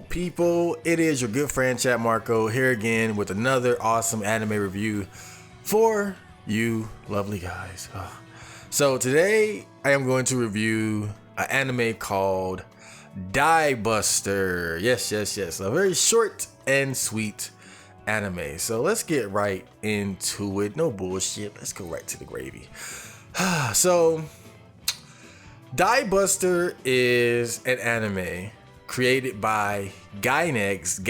people, it is your good friend Chat Marco here again with another awesome anime review for you lovely guys. So today I am going to review an anime called Diebuster. Yes, a very short and sweet anime. So let's get right into it. No bullshit, let's go right to the gravy. So Diebuster is an anime created by Gainax.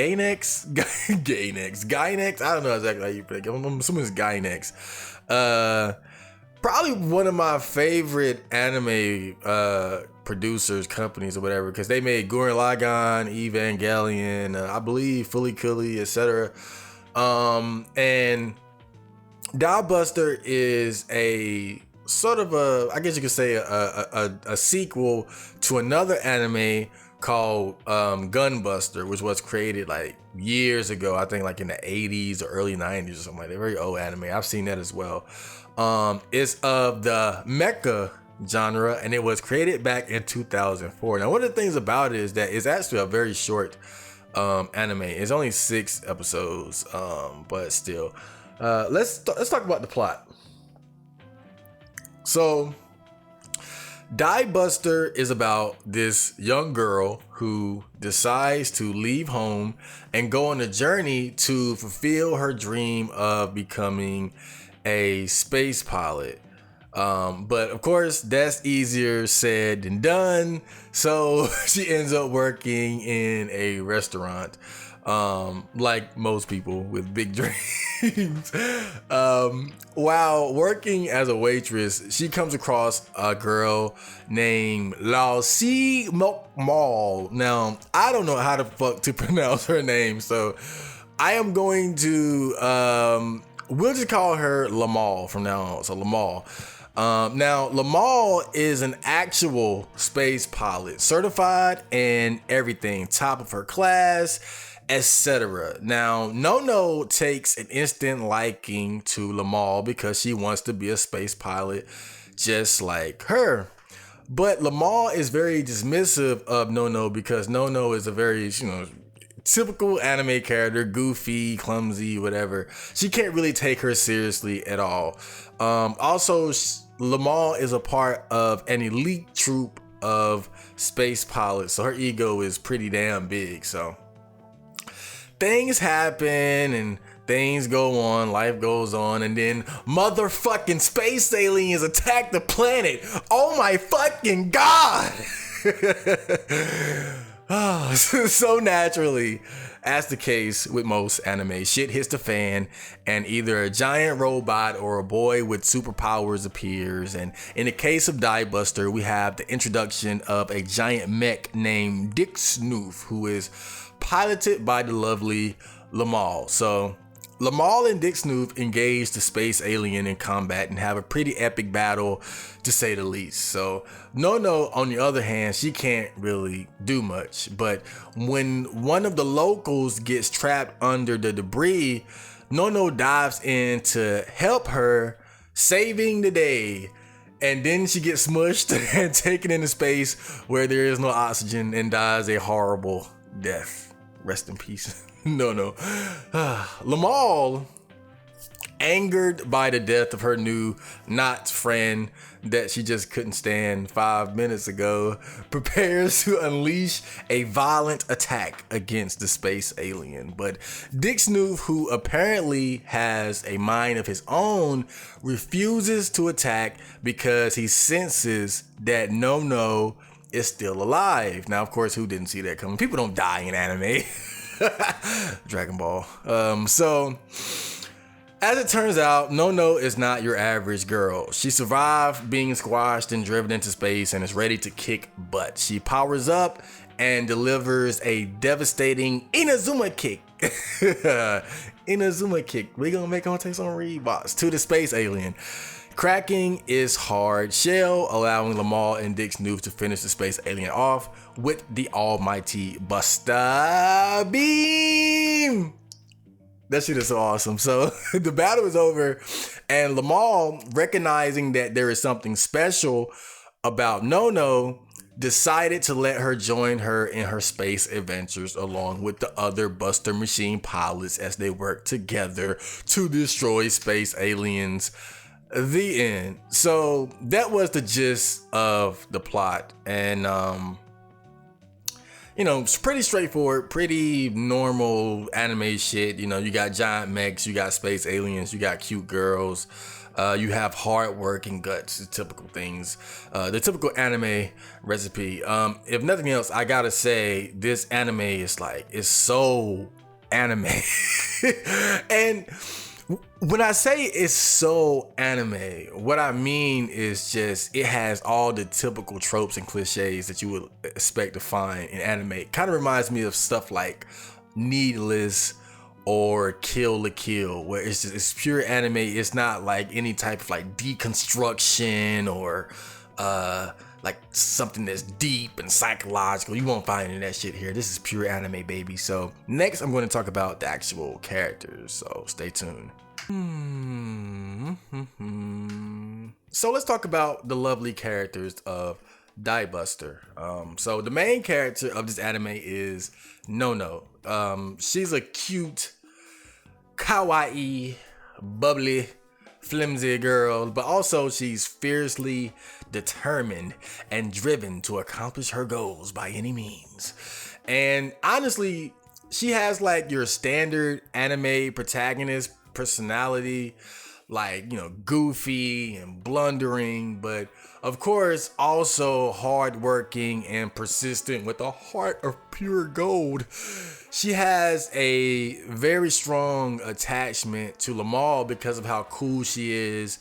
I don't know exactly how you put it. I'm assuming it's Gainax. Probably one of my favorite anime producers, companies, or whatever, because they made Gurren Lagann, Evangelion, I believe Fully Cooley, etc. And Diebuster is a sort of I guess you could say a sequel to another anime called Gunbuster, which was created like years ago. I think like in the 80s or early 90s or something like that. Very old anime. I've seen that as well. It's of the mecha genre, and it was created back in 2004. Now, one of the things about it is that it's actually a very short anime. It's only 6 episodes, but still. Let's talk about the plot. So Diebuster is about this young girl who decides to leave home and go on a journey to fulfill her dream of becoming a space pilot. But of course, that's easier said than done. So she ends up working in a restaurant, like most people with big dreams. While working as a waitress, she comes across a girl named Lao Si Mokmal. Now, I don't know how the fuck to pronounce her name, so I am going to we'll just call her Lamal from now on. So Lamal. Now, Lamal is an actual space pilot, certified and everything, top of her class, etc. Now, No takes an instant liking to Lamal because she wants to be a space pilot just like her. But Lamal is very dismissive of No because No is a very, typical anime character, goofy, clumsy, whatever. She can't really take her seriously at all. Also, Lamal is a part of an elite troop of space pilots, so her ego is pretty damn big. So things happen and things go on, life goes on, and then motherfucking space aliens attack the planet. Oh my fucking god! So naturally, as the case with most anime, shit hits the fan and either a giant robot or a boy with superpowers appears. And in the case of Diebuster, we have the introduction of a giant mech named Dick Snoof, who is piloted by the lovely Lamal. So Lamal and Dick Snoof engage the space alien in combat and have a pretty epic battle, to say the least. So No, on the other hand, she can't really do much. But when one of the locals gets trapped under the debris, No dives in to help her, saving the day. And then she gets smushed and taken into space where there is no oxygen and dies a horrible death. Rest in peace. No. Lamal, angered by the death of her new not friend that she just couldn't stand 5 minutes ago, prepares to unleash a violent attack against the space alien. But Dick Snoof, who apparently has a mind of his own, refuses to attack because he senses that No is still alive. Now, of course, who didn't see that coming? People don't die in anime. Dragon Ball. So as it turns out, No is not your average girl. She survived being squashed and driven into space and is ready to kick butt. She powers up and delivers a devastating Inazuma kick. Inazuma kick. We gonna make her take some Reeboks to the space alien. Cracking is hard shell, allowing Lamal and Dick Snoof to finish the space alien off with the almighty Buster Beam. That shit is so awesome. So the battle is over, and Lamal, recognizing that there is something special about No, decided to let her join her in her space adventures along with the other Buster machine pilots as they work together to destroy space aliens. The end. So that was the gist of the plot. And it's pretty straightforward, pretty normal anime shit. You got giant mechs, you got space aliens, you got cute girls, you have hard work and guts, the typical things, the typical anime recipe. If nothing else, I gotta say this anime is it's so anime. And when I say it's so anime, what I mean is just it has all the typical tropes and cliches that you would expect to find in anime. It kind of reminds me of stuff like Needless or Kill la Kill, where it's pure anime. It's not like any type of deconstruction or like something that's deep and psychological. You won't find any of that shit here. This is pure anime, baby. So next I'm going to talk about the actual characters, so stay tuned. So let's talk about the lovely characters of Diebuster. So the main character of this anime is Nono. She's a cute, kawaii, bubbly, flimsy girl, but also she's fiercely determined and driven to accomplish her goals by any means. And honestly, she has your standard anime protagonist personality, goofy and blundering, but of course also hardworking and persistent with a heart of pure gold. She has a very strong attachment to Lamal because of how cool she is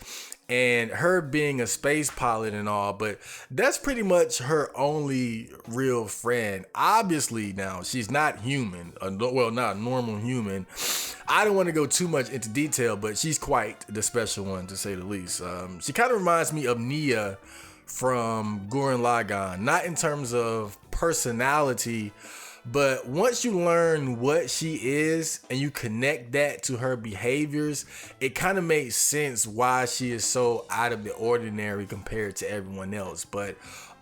and her being a space pilot and all, but that's pretty much her only real friend. Obviously now she's not human, not a normal human. I don't want to go too much into detail, but she's quite the special one, to say the least. She kind of reminds me of Nia from Gurren Lagann, not in terms of personality, but once you learn what she is and you connect that to her behaviors, it kind of makes sense why she is so out of the ordinary compared to everyone else. But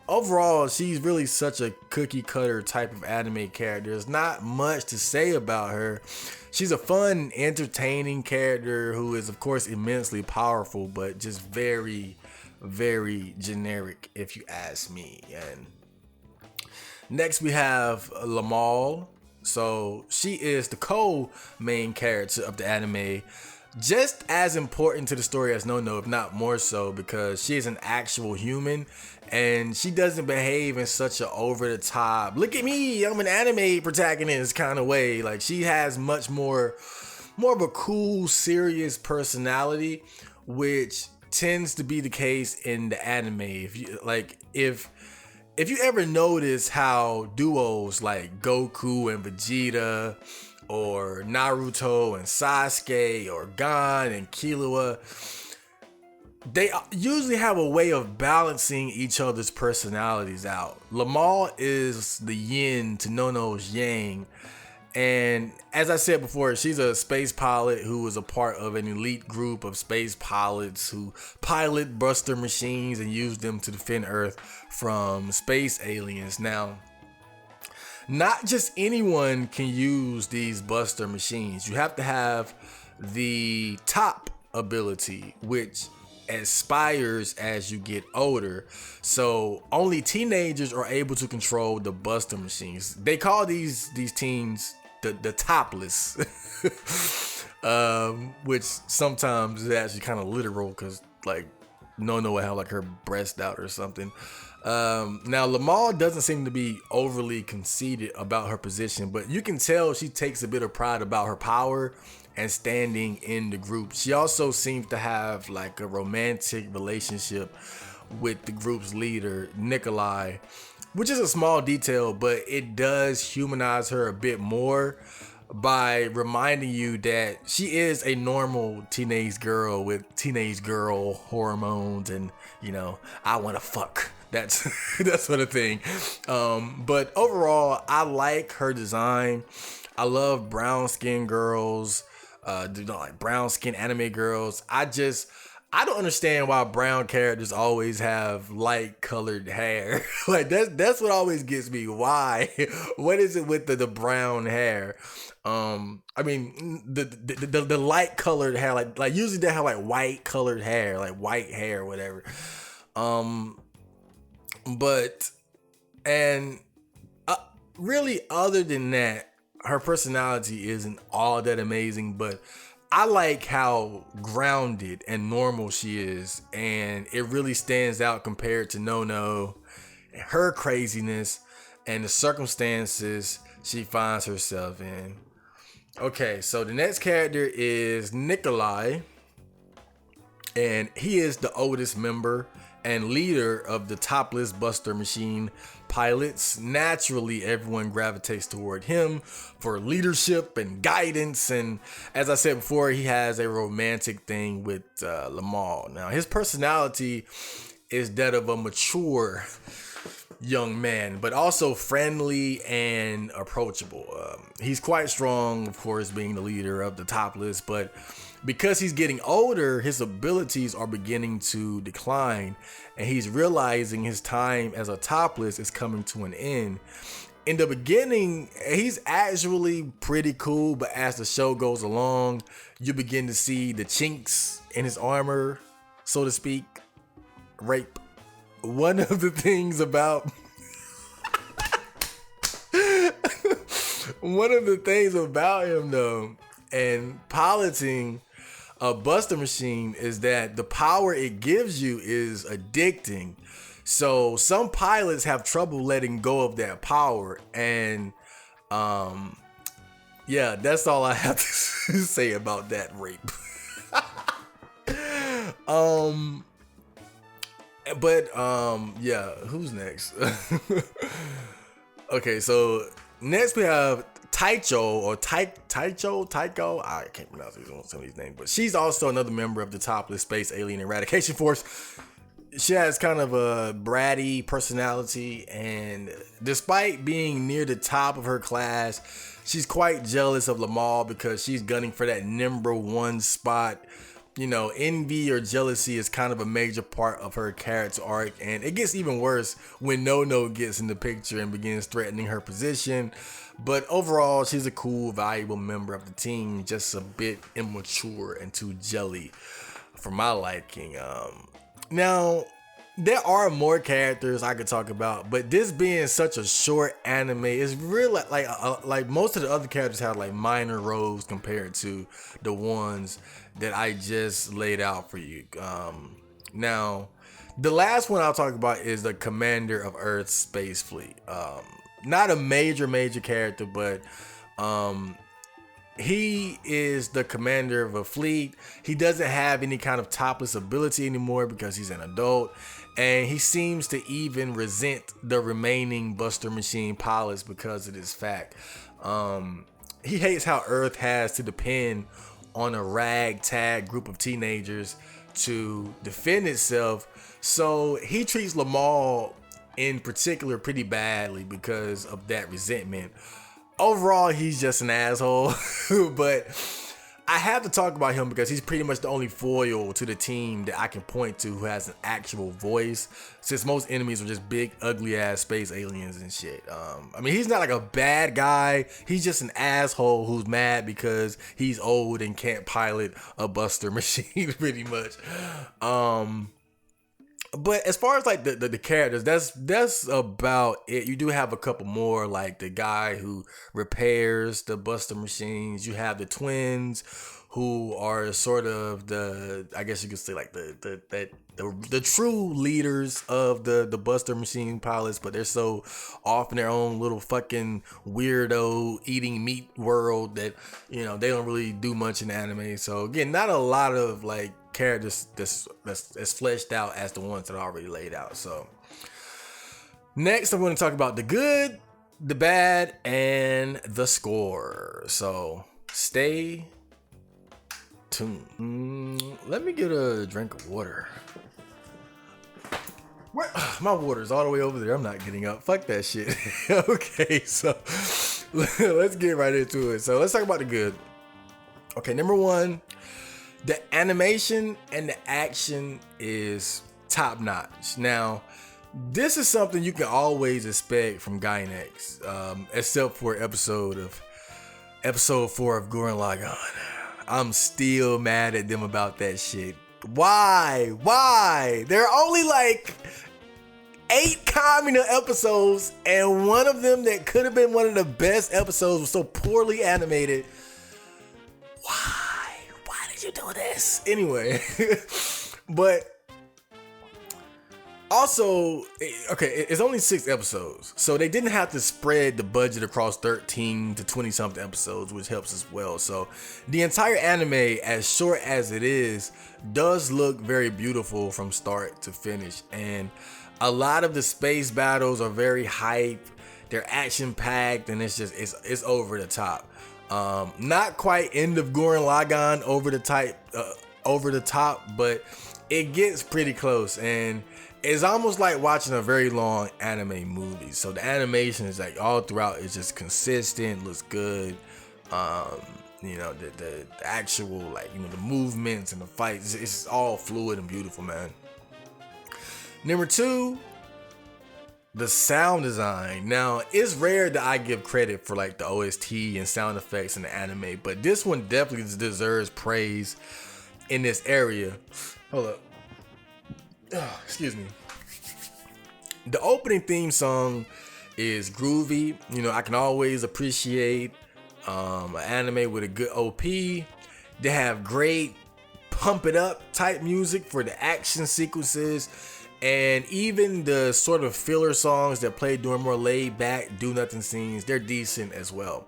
overall, she's really such a cookie cutter type of anime character. There's not much to say about her. She's a fun, entertaining character who is, of course, immensely powerful, but just very, very generic, if you ask me. And next, we have Lamal. So she is the co-main character of the anime. Just as important to the story as Nono, if not more so, because she is an actual human and she doesn't behave in such an over-the-top, look at me, I'm an anime protagonist kind of way. She has much more of a cool, serious personality, which tends to be the case in the anime. If you ever notice how duos like Goku and Vegeta, or Naruto and Sasuke, or Gon and Killua, they usually have a way of balancing each other's personalities out. Lamal is the yin to Nono's yang. And as I said before, she's a space pilot who is a part of an elite group of space pilots who pilot Buster machines and use them to defend Earth from space aliens. Now, not just anyone can use these Buster machines. You have to have the top ability, which expires as you get older. So only teenagers are able to control the Buster machines. They call these teens the topless, which sometimes is actually kind of literal because Nono would have her breast out or something. Now Lamal doesn't seem to be overly conceited about her position, but you can tell she takes a bit of pride about her power and standing in the group. She also seems to have a romantic relationship with the group's leader, Nikolai, which is a small detail, but it does humanize her a bit more by reminding you that she is a normal teenage girl with teenage girl hormones and, I want to fuck. That's that sort of thing. But overall, I like her design. I love brown skin girls, brown skin anime girls. I don't understand why brown characters always have light colored hair. Like that's what always gets me. Why? What is it with the brown hair? I mean the light colored hair, like usually they have like white colored hair, like white hair, or whatever. But and really, other than that, her personality isn't all that amazing, but I like how grounded and normal she is, and it really stands out compared to No, her craziness, and the circumstances she finds herself in. Okay, so the next character is Nikolai, and he is the oldest member and leader of the Topless Buster Machine pilots. Naturally, everyone gravitates toward him for leadership and guidance. And as I said before, he has a romantic thing with Lamal. Now, his personality is that of a mature young man, but also friendly and approachable. He's quite strong, of course, being the leader of the Topless, but because he's getting older, his abilities are beginning to decline, and he's realizing his time as a Topless is coming to an end. In the beginning, he's actually pretty cool, but as the show goes along, you begin to see the chinks in his armor, so to speak. Rape. One of the things about him though, and piloting a Buster Machine, is that the power it gives you is addicting. So some pilots have trouble letting go of that power, and yeah, that's all I have to say about that rape. Yeah, who's next? Okay, so next we have Tycho. I can't pronounce some of these names, but she's also another member of the Topless Space Alien Eradication Force. She has kind of a bratty personality, and despite being near the top of her class, she's quite jealous of Lamal because she's gunning for that number one spot. You know, envy or jealousy is kind of a major part of her character arc, and it gets even worse when No gets in the picture and begins threatening her position. But overall, she's a cool, valuable member of the team, just a bit immature and too jelly for my liking. Now, there are more characters I could talk about, but this being such a short anime, is really like most of the other characters have like minor roles compared to the ones that I just laid out for you. Now, the last one I'll talk about is the commander of Earth's space fleet. Not a major character, but he is the commander of a fleet. He doesn't have any kind of Topless ability anymore because he's an adult, and he seems to even resent the remaining Buster Machine pilots because of this fact. He hates how Earth has to depend on a ragtag group of teenagers to defend itself, so he treats Lamal in particular pretty badly because of that resentment. Overall, he's just an asshole, but I have to talk about him because he's pretty much the only foil to the team that I can point to who has an actual voice, since most enemies are just big, ugly ass space aliens and shit. I mean, he's not like a bad guy. He's just an asshole who's mad because he's old and can't pilot a Buster Machine, pretty much. But as far as like the characters, that's about it. You do have a couple more, like the guy who repairs the Buster Machines. You have the twins, who are sort of the, I guess you could say, like the true leaders of the Buster Machine pilots, but they're so off in their own little fucking weirdo eating meat world that, you know, they don't really do much in anime. So again, not a lot of like characters that's as fleshed out as the ones that are already laid out. So next I'm going to talk about the good, the bad, and the score. So stay tuned. Let me get a drink of water. Where? My water's all the way over there. I'm not getting up. Fuck that shit. Okay, so let's get right into it. So let's talk about the good. Okay, number one, The animation and the action is top notch. Now, this is something you can always expect from Gainax, except for episode 4 of Gurren Lagann. I'm still mad at them about that shit. Why? There are only like 8 Kamina episodes, and one of them that could have been one of the best episodes was so poorly animated. Why did you do this? Anyway, but also, okay, it's only 6 episodes, so they didn't have to spread the budget across 13 to 20 something episodes, which helps as well. So the entire anime, as short as it is, does look very beautiful from start to finish, and a lot of the space battles are very hype. They're action packed, and it's over the top. Not quite end of Gurren Lagann over the top, but it gets pretty close, and it's almost like watching a very long anime movie. So the animation is like all throughout, it's just consistent, looks good. The actual, like, the movements and the fights, it's all fluid and beautiful, man. Number 2, the sound design. Now, it's rare that I give credit for like the OST and sound effects in the anime, but this one definitely deserves praise in this area. Hold up. Excuse me. The opening theme song is groovy. I can always appreciate an anime with a good OP. They have great pump it up type music for the action sequences, and even the sort of filler songs that play during more laid back do nothing scenes, they're decent as well.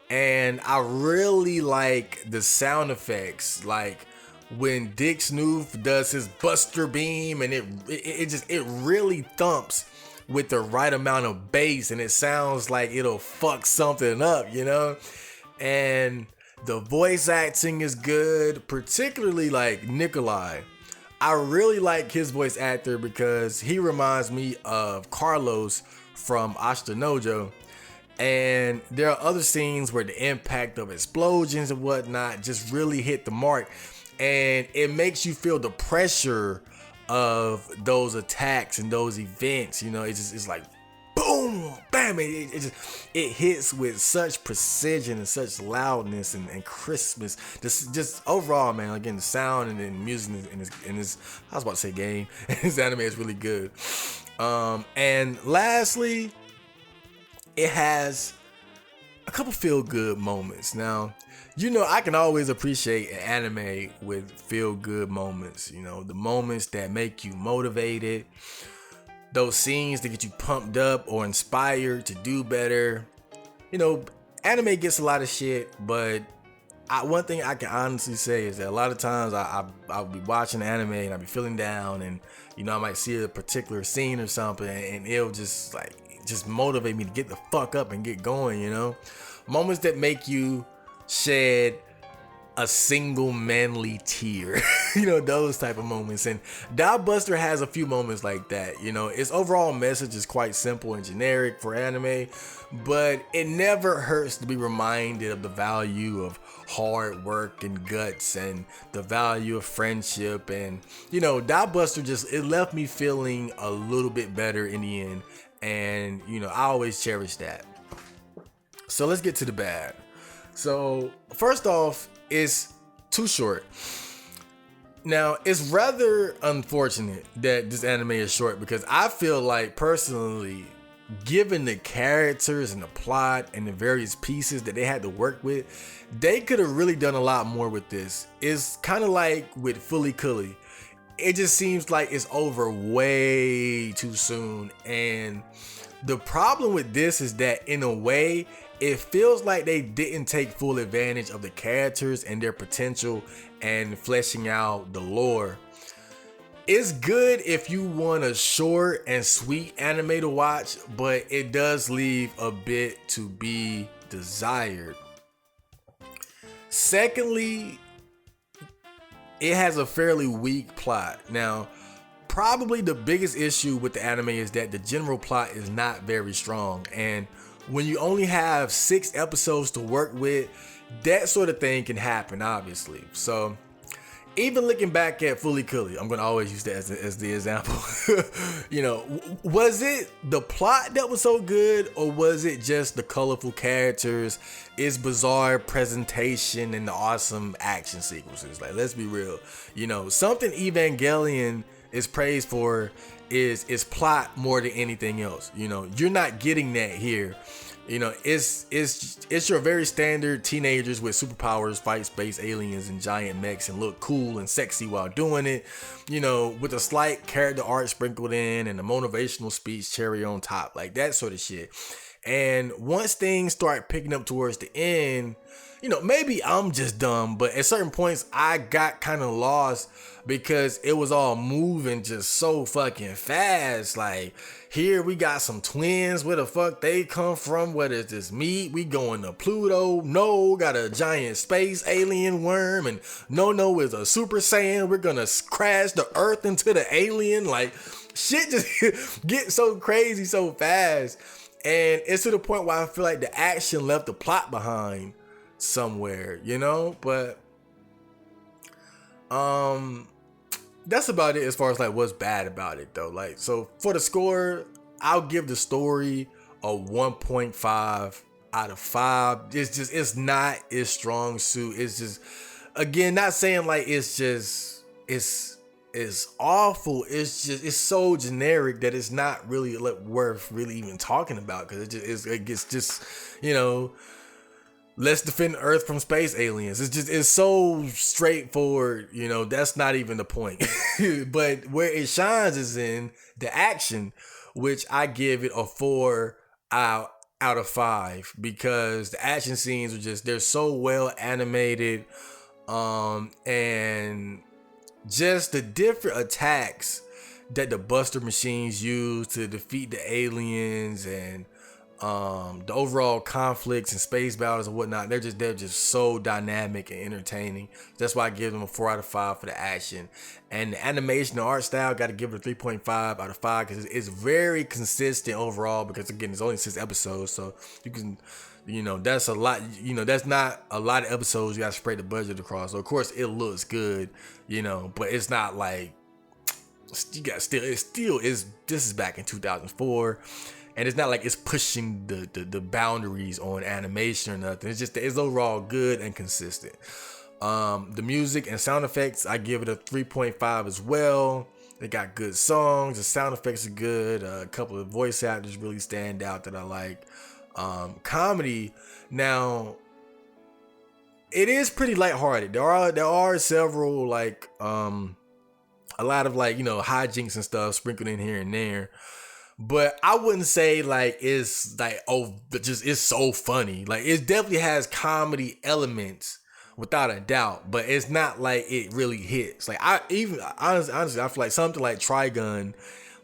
And I really like the sound effects, like when Dick Snoof does his Buster Beam, and it really thumps with the right amount of bass, and it sounds like it'll fuck something up, and the voice acting is good, particularly like Nikolai. I really like his voice actor because he reminds me of Carlos from Ashita Nojo. And there are other scenes where the impact of explosions and whatnot just really hit the mark. And it makes you feel the pressure of those attacks and those events. It's like boom, bam. It hits with such precision and such loudness and crispness. Just overall, man. Again, the sound and the music in his I was about to say game. His anime is really good. And lastly, it has a couple feel good moments. Now, I can always appreciate an anime with feel good moments. The moments that make you motivated, those scenes that get you pumped up or inspired to do better. Anime gets a lot of shit, but one thing I can honestly say is that a lot of times I'll be watching anime and I'll be feeling down, and I might see a particular scene or something, and it'll just motivate me to get the fuck up and get going. Moments that make you shed a single manly tear, those type of moments. And Diebuster has a few moments like that. Its overall message is quite simple and generic for anime, but it never hurts to be reminded of the value of hard work and guts, and the value of friendship. And Diebuster it left me feeling a little bit better in the end, and I always cherish that. So let's get to the bad. So first off, it's too short. Now, it's rather unfortunate that this anime is short, because I feel like, personally, given the characters and the plot and the various pieces that they had to work with, they could have really done a lot more with this. It's kind of like with Fully Cooley. It just seems like it's over way too soon. And the problem with this is that, in a way, it feels like they didn't take full advantage of the characters and their potential and fleshing out the lore. It's good if you want a short and sweet anime to watch, but it does leave a bit to be desired. Secondly, it has a fairly weak plot. Now, probably the biggest issue with the anime is that the general plot is not very strong, and when you only have 6 episodes to work with, that sort of thing can happen, obviously. So even looking back at Fully Cooley, I'm gonna always use that as the example. You know, was it the plot that was so good, or was it just the colorful characters, its bizarre presentation, and the awesome action sequences? Like, let's be real. You know, something Evangelion is praised for is plot more than anything else. You know, you're not getting that here. You know, it's your very standard teenagers with superpowers fight space aliens and giant mechs and look cool and sexy while doing it. You know, with a slight character art sprinkled in and a motivational speech cherry on top, like that sort of shit. And once things start picking up towards the end, you know, maybe I'm just dumb, but at certain points I got kind of lost because it was all moving just so fucking fast. Like, here we got some twins. Where the fuck they come from? What is this meat? We going to Pluto. No, got a giant space alien worm. And No is a Super Saiyan. We're gonna crash the Earth into the alien. Like, shit just get so crazy so fast. And it's to the point where I feel like the action left the plot behind somewhere, you know? But that's about it as far as like what's bad about it though. Like, so for the score, I'll give the story a 1.5 out of 5. It's not its strong suit. It's just, again, not saying like it's awful. It's so generic that it's not really like worth really even talking about, because it gets just, you know, let's defend Earth from space aliens. It's so straightforward, you know, that's not even the point. But where it shines is in the action, which I give it a 4 out of 5, because the action scenes are just, they're so well animated, and just the different attacks that the Buster machines use to defeat the aliens, and the overall conflicts and space battles and whatnot, they're just so dynamic and entertaining. That's why I give them a 4 out of 5 for the action. And the animation, the art style, got to give it a 3.5 out of 5, because it's very consistent overall, because again, it's only 6 episodes, so you can, you know, that's a lot, you know, that's not a lot of episodes you got to spread the budget across. So of course it looks good, you know, but it's not like, you got this is back in 2004. And it's not like it's pushing the boundaries on animation or nothing. It's overall good and consistent. The music and sound effects, I give it a 3.5 as well. They got good songs. The sound effects are good. A couple of voice actors really stand out that I like. Comedy, now, it is pretty lighthearted. There are several like a lot of like, you know, hijinks and stuff sprinkled in here and there. But I wouldn't say like it's like, oh, just it's so funny. Like, it definitely has comedy elements without a doubt, but it's not like it really hits. Like, honestly, I feel like something like Trigun,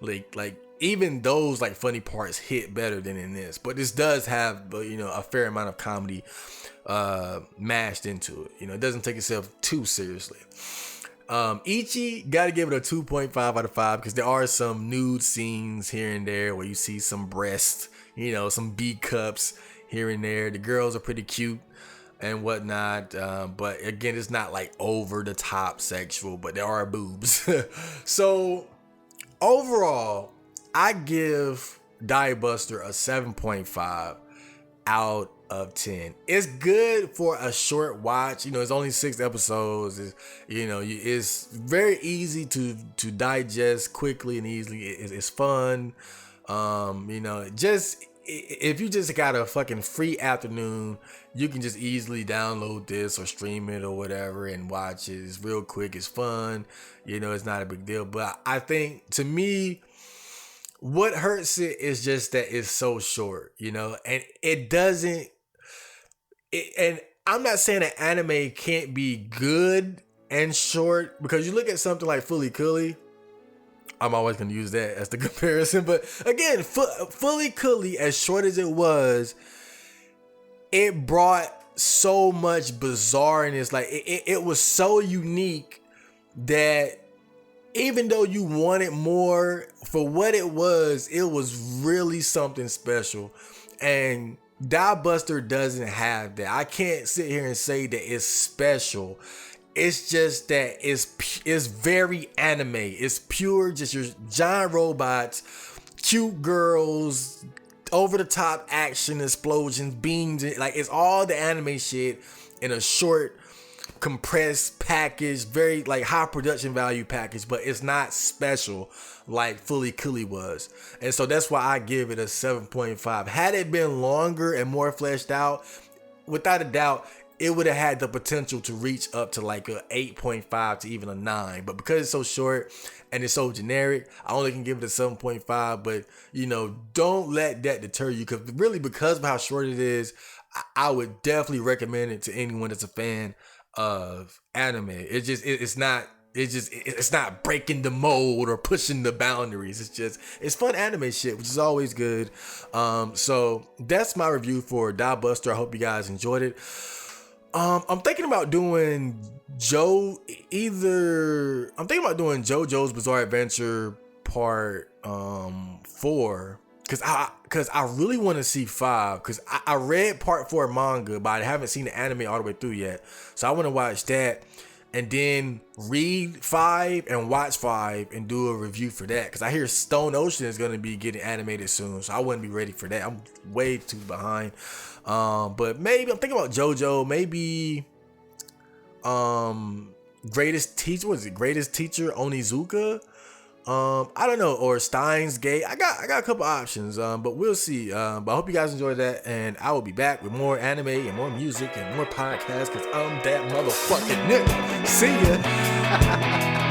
like even those like funny parts hit better than in this. But this does have, you know, a fair amount of comedy mashed into it. You know, it doesn't take itself too seriously. Ichi, gotta give it a 2.5 out of 5, because there are some nude scenes here and there where you see some breasts, you know, some B cups here and there. The girls are pretty cute and whatnot, but again, it's not like over the top sexual, but there are boobs. So overall, I give Diebuster a 7.5 out of 10. It's good for a short watch. You know, it's only 6 episodes. It's very easy to digest quickly and easily. It's fun. You know, just if you just got a fucking free afternoon, you can just easily download this or stream it or whatever and watch it. It's real quick. It's fun. You know, it's not a big deal. But I think, to me, what hurts it is just that it's so short, you know, and it doesn't. And I'm not saying that anime can't be good and short, because you look at something like Fully Cooley. I'm always going to use that as the comparison. But again, Fully Cooley, as short as it was, it brought so much bizarreness. Like, it was so unique that even though you wanted more, for what it was really something special. And Diebuster doesn't have that. I can't sit here and say that it's special. It's just that it's very anime. It's pure, just your giant robots, cute girls, over the top action, explosions, beams. Like, it's all the anime shit in a short, compressed package, very like high production value package, but it's not special like Fully Cooley was. And so that's why I give it a 7.5. Had it been longer and more fleshed out, without a doubt, it would have had the potential to reach up to like a 8.5 to even a 9. But because it's so short and it's so generic, I only can give it a 7.5. But, you know, don't let that deter you, because really, because of how short it is, I would definitely recommend it to anyone that's a fan of anime. It's not breaking the mold or pushing the boundaries. It's fun anime shit, which is always good. So that's my review for Diebuster. I hope you guys enjoyed it. I'm thinking about doing JoJo's Bizarre Adventure Part 4, because I really want to see 5, because I read Part 4 manga, but I haven't seen the anime all the way through yet. So I want to watch that and then read 5 and watch 5 and do a review for that, because I hear Stone Ocean is going to be getting animated soon, so I wouldn't be ready for that. I'm way too behind. But maybe I'm thinking about JoJo, maybe Greatest Teacher Onizuka, I don't know, or Steins Gate. I got a couple options, but we'll see. But I hope you guys enjoyed that, and I will be back with more anime and more music and more podcasts, because I'm that motherfucking nigga. See ya.